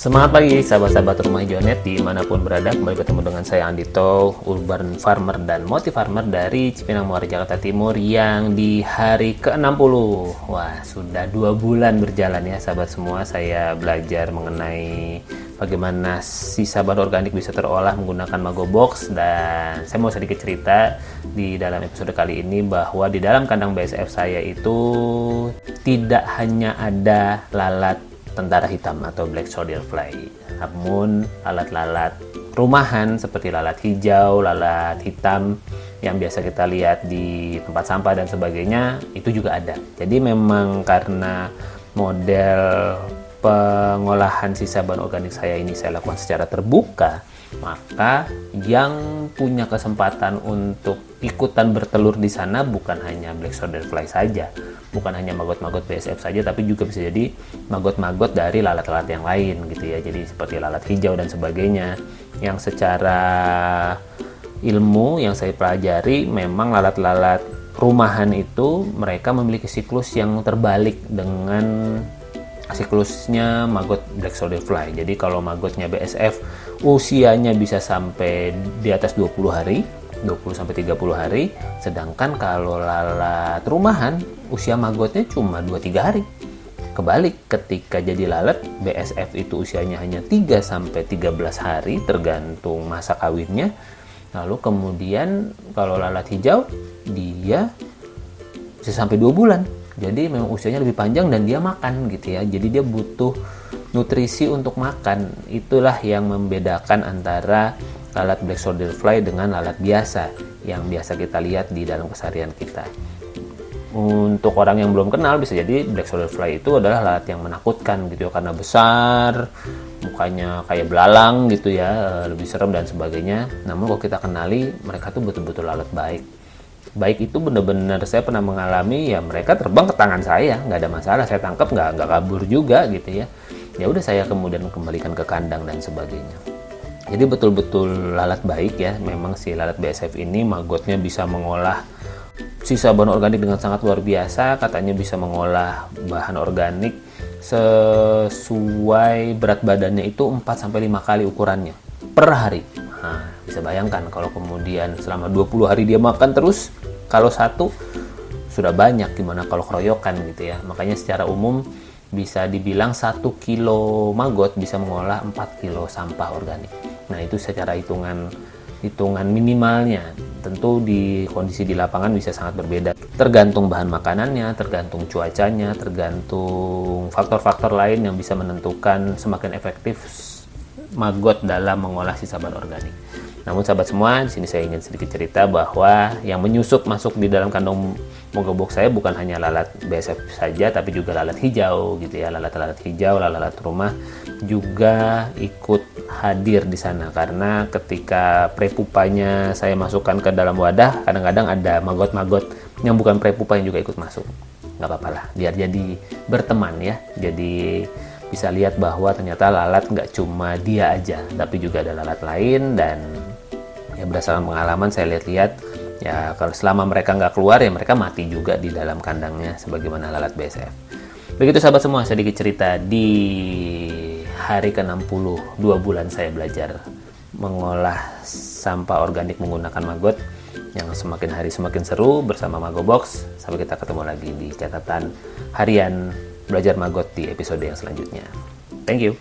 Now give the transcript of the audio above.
Semangat pagi sahabat-sahabat rumah hijaunet dimanapun berada. Kembali ketemu dengan saya Andito, urban farmer dan motifarmer dari Cipinang Muara, Jakarta Timur, yang di hari ke-60. Wah, sudah 2 bulan berjalan ya sahabat semua. Saya belajar mengenai bagaimana sisa bahan organik bisa terolah menggunakan Mago Box. Dan saya mau sedikit cerita di dalam episode kali ini bahwa di dalam kandang BSF saya itu tidak hanya ada lalat tentara hitam atau black soldier fly, namun lalat-lalat rumahan seperti lalat hijau, lalat hitam yang biasa kita lihat di tempat sampah dan sebagainya itu juga ada. Jadi memang karena model pengolahan sisa bahan organik saya ini saya lakukan secara terbuka, maka yang punya kesempatan untuk ikutan bertelur di sana bukan hanya black soldier fly saja, bukan hanya maggot-maggot BSF saja, tapi juga bisa jadi maggot-maggot dari lalat-lalat yang lain gitu ya. Jadi seperti lalat hijau dan sebagainya, yang secara ilmu yang saya pelajari memang lalat-lalat rumahan itu mereka memiliki siklus yang terbalik dengan siklusnya maggot black soldier fly. Jadi kalau maggotnya BSF usianya bisa sampai di atas 20 hari, 20-30 hari, sedangkan kalau lalat rumahan usia maggotnya cuma 2-3 hari. Kebalik, ketika jadi lalat BSF itu usianya hanya 3-13 hari tergantung masa kawinnya. Lalu kemudian kalau lalat hijau dia bisa sampai 2 bulan. Jadi memang usianya lebih panjang dan dia makan gitu ya. Jadi dia butuh nutrisi untuk makan. Itulah yang membedakan antara lalat black soldier fly dengan lalat biasa yang biasa kita lihat di dalam keseharian kita. Untuk orang yang belum kenal, bisa jadi black soldier fly itu adalah lalat yang menakutkan gitu ya, karena besar, mukanya kayak belalang gitu ya, lebih serem dan sebagainya. Namun kalau kita kenali, mereka tuh betul-betul lalat baik. Baik itu benar-benar saya pernah mengalami ya, mereka terbang ke tangan saya, nggak ada masalah, saya tangkap nggak kabur juga gitu ya. Ya udah saya kemudian kembalikan ke kandang dan sebagainya. Jadi betul-betul lalat baik ya. Memang si lalat BSF ini maggotnya bisa mengolah sisa bahan organik dengan sangat luar biasa. Katanya bisa mengolah bahan organik sesuai berat badannya itu 4-5 kali ukurannya per hari. Nah, bisa bayangkan kalau kemudian selama 20 hari dia makan terus, kalau satu sudah banyak, gimana kalau keroyokan gitu ya. Makanya secara umum bisa dibilang 1 kilo maggot bisa mengolah 4 kilo sampah organik. Nah itu secara hitungan minimalnya. Tentu di kondisi di lapangan bisa sangat berbeda, tergantung bahan makanannya, tergantung cuacanya, tergantung faktor-faktor lain yang bisa menentukan semakin efektif maggot dalam mengolah sisa bahan organik. Namun sahabat semua, di sini saya ingin sedikit cerita bahwa yang menyusup masuk di dalam kandang Mago Box saya bukan hanya lalat BSF saja, tapi juga lalat hijau gitu ya. Lalat-lalat hijau, lalat-lalat rumah juga ikut hadir di sana, karena ketika prepupanya saya masukkan ke dalam wadah, kadang-kadang ada maggot-maggot yang bukan prepupa yang juga ikut masuk. Nggak apa-apa lah, biar jadi berteman ya. Jadi bisa lihat bahwa ternyata lalat nggak cuma dia aja, tapi juga ada lalat lain. Dan ya berdasarkan pengalaman saya lihat-lihat ya, kalau selama mereka nggak keluar ya mereka mati juga di dalam kandangnya sebagaimana lalat BSF. Begitu sahabat semua, sedikit cerita di hari ke-60, 2 bulan saya belajar mengolah sampah organik menggunakan maggot, yang semakin hari semakin seru bersama Mago Box. Sampai kita ketemu lagi di catatan harian belajar maggot di episode yang selanjutnya. Thank you.